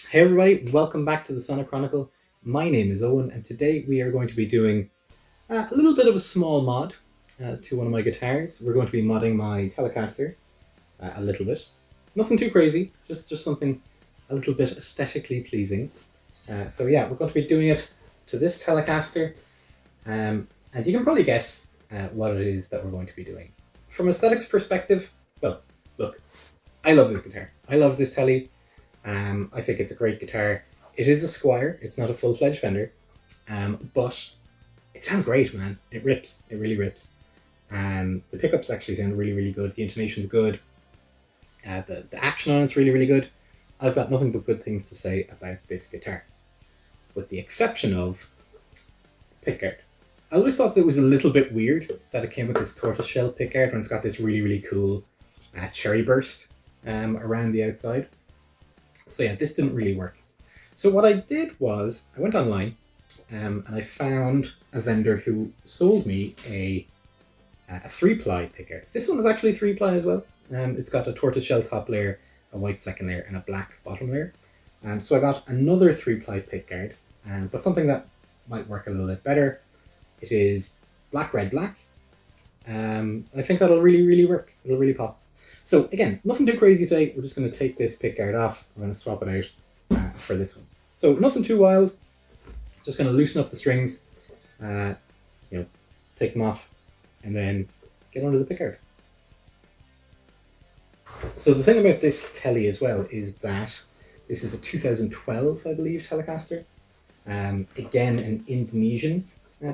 Hey everybody, welcome back to the Sonic Chronicle. My name is Owen, and today we are going to be doing a little bit of a small mod to one of my guitars. We're going to be modding my Telecaster a little bit. Nothing too crazy, just something a little bit aesthetically pleasing. So yeah, we're going to be doing it to this Telecaster, and you can probably guess what it is that we're going to be doing. From aesthetics perspective, well, look, I love this guitar. I love this Tele. I think it's a great guitar. It is a Esquire. It's not a full-fledged Fender, but it sounds great, man. It rips. It really rips. The pickups actually sound really, really good. The intonation's good. The action on it's really, really good. I've got nothing but good things to say about this guitar, with the exception of pickguard. I always thought that it was a little bit weird that it came with this tortoiseshell pickguard when it's got this really, really cool cherry burst around the outside. So yeah, this didn't really work. So what I did was I went online and I found a vendor who sold me a 3-ply pickguard. This one is actually 3-ply as well. It's got a tortoiseshell top layer, a white second layer, and a black bottom layer. So I got another 3-ply pickguard, but something that might work a little bit better. It is black, red, black. I think that'll really, really work. It'll really pop. So again, nothing too crazy today. We're just going to take this pickguard off. We're going to swap it out for this one. So nothing too wild. Just going to loosen up the strings, take them off, and then get under the pickguard. So the thing about this Tele as well is that this is a 2012, I believe, Telecaster. Again, an Indonesian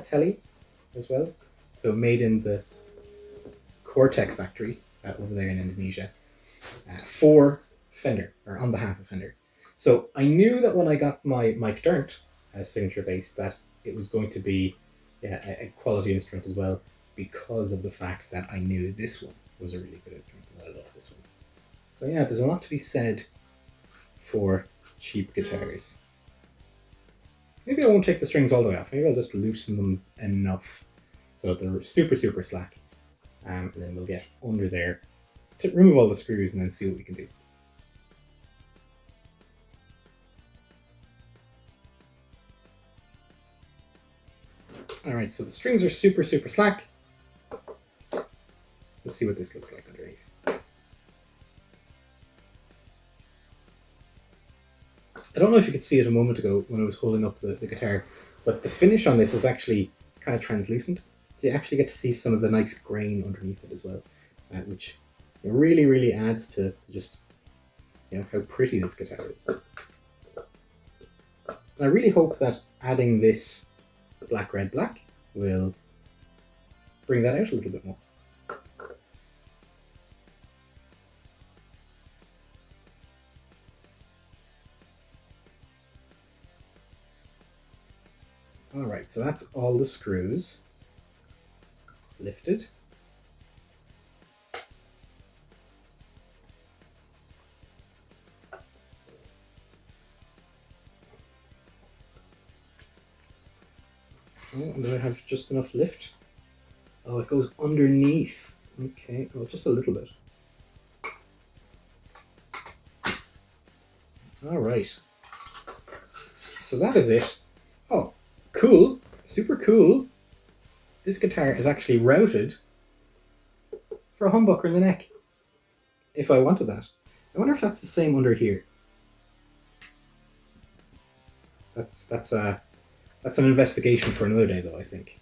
Tele as well. So made in the Cortec factory over there in Indonesia for Fender, or on behalf of Fender. So I knew that when I got my Mike Dirnt signature bass that it was going to be a quality instrument as well, because of the fact that I knew this one was a really good instrument and I love this one. So yeah, there's a lot to be said for cheap guitars. Maybe I won't take the strings all the way off. Maybe I'll just loosen them enough so that they're super, super slack. And then we'll get under there to remove all the screws and then see what we can do. Alright, so the strings are super, super slack. Let's see what this looks like underneath. I don't know if you could see it a moment ago when I was holding up the guitar, but the finish on this is actually kind of translucent. So you actually get to see some of the nice grain underneath it as well, which really, really adds to just how pretty this guitar is. And I really hope that adding this black, red, black will bring that out a little bit more. Alright, so that's all the screws lifted. Oh, do I have just enough lift? Oh, it goes underneath. Okay, oh, just a little bit. Alright. So that is it. Oh, cool. Super cool. This guitar is actually routed for a humbucker in the neck, if I wanted that. I wonder if that's the same under here. That's an investigation for another day, though, I think.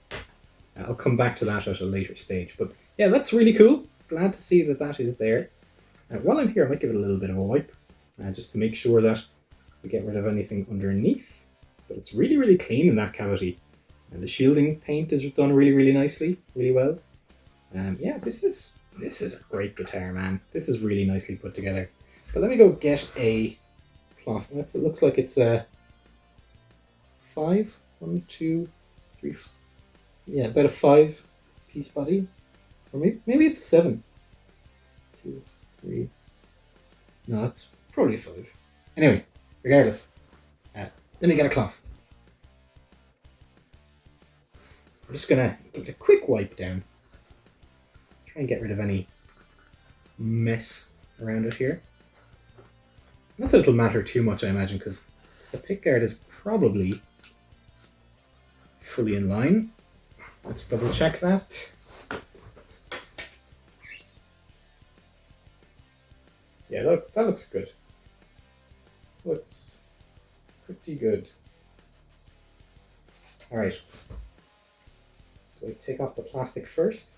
I'll come back to that at a later stage. But yeah, that's really cool. Glad to see that that is there. While I'm here, I might give it a little bit of a wipe, just to make sure that we get rid of anything underneath. But it's really, really clean in that cavity. And the shielding paint is done really, really nicely, really well. Yeah, this is a great guitar, man. This is really nicely put together. But let me go get a cloth. It looks like it's a 5, 1, 2, 3. Yeah, about a 5-piece body, or maybe it's a 7. 2, 3. No, it's probably a 5. Anyway, regardless, let me get a cloth. I'm just gonna give it a quick wipe down. Try and get rid of any mess around it here. Not that it'll matter too much, I imagine, because the pickguard is probably fully in line. Let's double check that. Yeah, that looks good. Looks pretty good. All right. Do I take off the plastic first?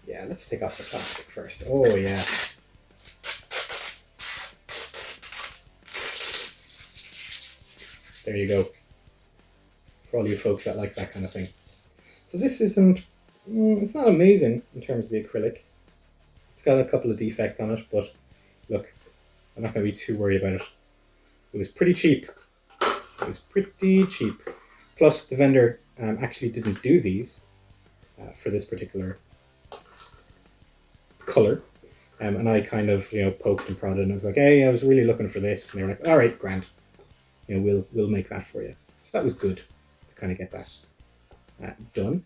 Yeah, let's take off the plastic first. Oh yeah. There you go. For all you folks that like that kind of thing. So this isn't, it's not amazing in terms of the acrylic. It's got a couple of defects on it, but look, I'm not going to be too worried about it. It was pretty cheap. It was pretty cheap. Plus, the vendor actually didn't do these for this particular color. And I kind of, poked and prodded, and I was like, hey, I was really looking for this. And they were like, all right, grand. We'll make that for you. So that was good to kind of get that done.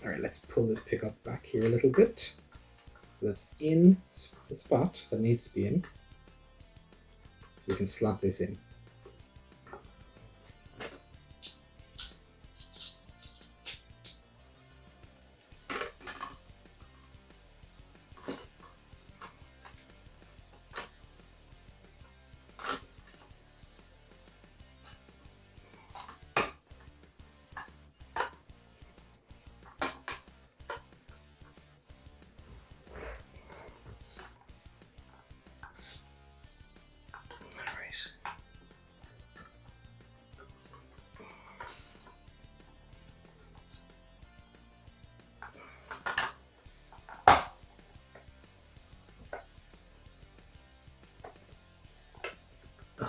All right, let's pull this pickup back here a little bit. So that's in the spot that needs to be in. So we can slot this in.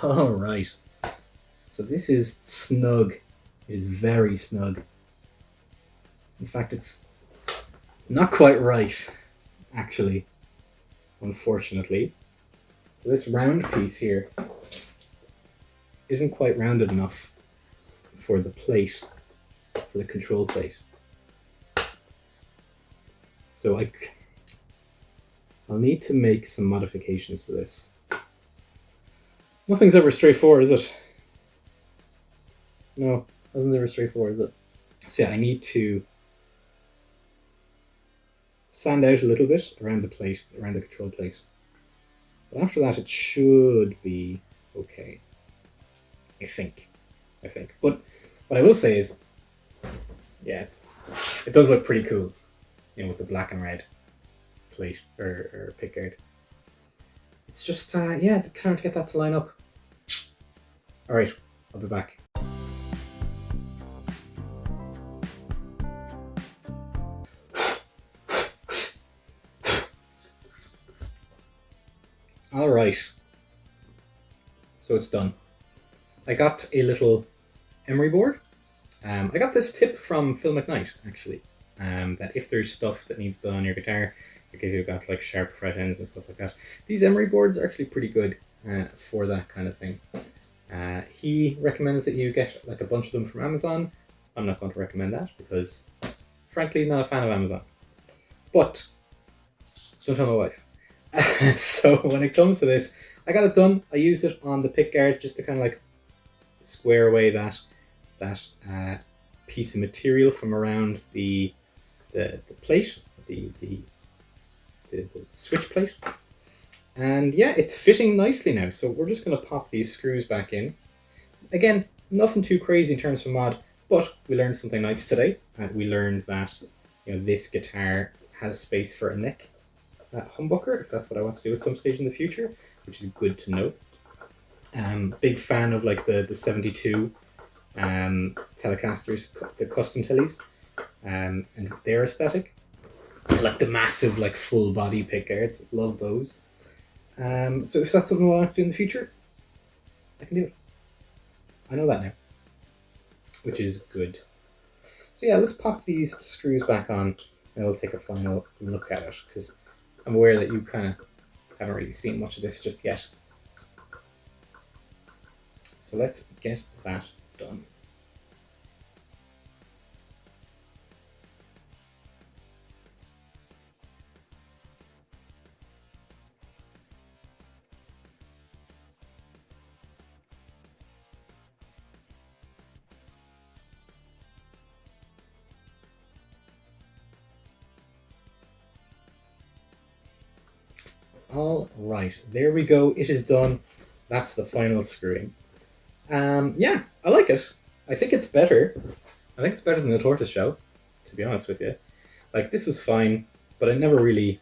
All right. So this is snug. It is very snug. In fact, it's not quite right, actually, unfortunately. So this round piece here isn't quite rounded enough for the plate, for the control plate. So I'll need to make some modifications to this. Nothing's ever straightforward, is it? No, nothing's ever straightforward, is it? So yeah, I need to sand out a little bit around the plate, around the control plate. But after that, it should be okay. I think. But what I will say is, yeah, it does look pretty cool, with the black and red plate or pickguard. It's just, kind of to get that to line up. All right, I'll be back. All right, so it's done. I got a little emery board. I got this tip from Phil McKnight, actually, that if there's stuff that needs done on your guitar, if you've got like sharp fret ends and stuff like that, these emery boards are actually pretty good for that kind of thing. He recommends that you get like a bunch of them from Amazon. I'm not going to recommend that because, frankly, not a fan of Amazon. But don't tell my wife. So when it comes to this, I got it done. I used it on the pickguard just to kind of like square away that piece of material from around the plate, the switch plate. And yeah, it's fitting nicely now. So we're just going to pop these screws back in. Again, nothing too crazy in terms of mod, but we learned something nice today. We learned that this guitar has space for a neck humbucker, if that's what I want to do at some stage in the future, which is good to know. Big fan of like the 72 Telecasters, the custom Teles, and their aesthetic. Like the massive, like full body pickguards, love those. So if that's something I want to do in the future, I can do it. I know that now, which is good. So yeah, let's pop these screws back on and we'll take a final look at it, because I'm aware that you kind of haven't really seen much of this just yet. So let's get that done. All right, there we go. It is done. That's the final screwing. Yeah, I like it. I think it's better. I think it's better than the tortoise shell, to be honest with you. Like, this was fine, but I never really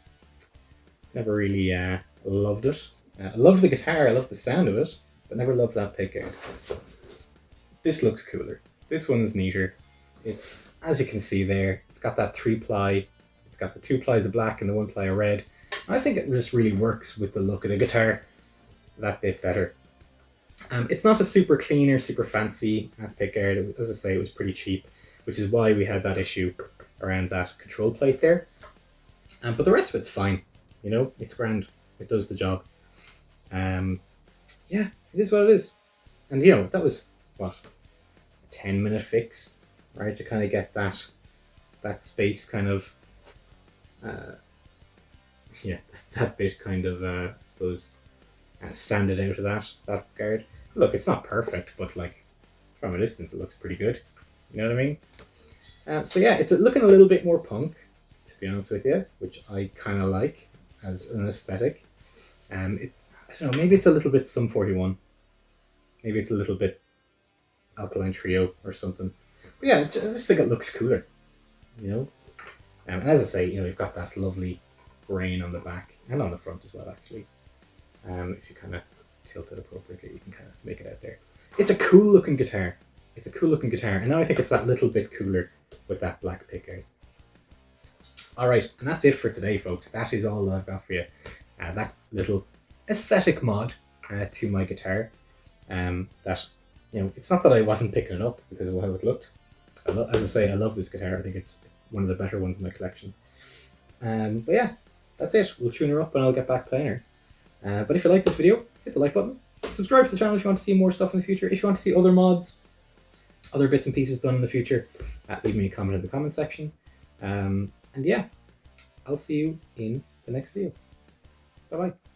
loved it. I loved the guitar, I loved the sound of it, but never loved that pickguard. This looks cooler. This one's neater. It's, as you can see there, it's got that 3-ply. It's got the 2 plies of black and the 1 ply of red. I think it just really works with the look of the guitar that bit better. It's not a super clean or super fancy pickguard. As I say, it was pretty cheap, which is why we had that issue around that control plate there. But the rest of it's fine. You know, it's grand. It does the job. Yeah, it is what it is. And you know, that was what, a 10-minute fix, right? To kind of get that space kind of yeah, that bit kind of I suppose sanded out of that guard. Look, it's not perfect, but like from a distance it looks pretty good. You know what I mean? So yeah, it's looking a little bit more punk, to be honest with you, which I kind of like as an aesthetic. I don't know, maybe it's a little bit Sum 41. Maybe it's a little bit Alkaline Trio or something. But yeah, I just think it looks cooler, you know? And as I say, you know, you've got that lovely grain on the back and on the front as well, actually. If you kind of tilt it appropriately, you can kind of make it out there. It's a cool looking guitar. It's a cool looking guitar. And now I think it's that little bit cooler with that black pickguard. All right, and that's it for today, folks. That is all I've got for you. That little aesthetic mod to my guitar. That, you know, it's not that I wasn't picking it up because of how it looked. As I say, I love this guitar. I think it's one of the better ones in my collection. But yeah, that's it. We'll tune her up and I'll get back playing her. But if you like this video, hit the like button. Subscribe to the channel if you want to see more stuff in the future. If you want to see other mods, other bits and pieces done in the future, leave me a comment in the comment section. And yeah, I'll see you in the next video. Bye-bye.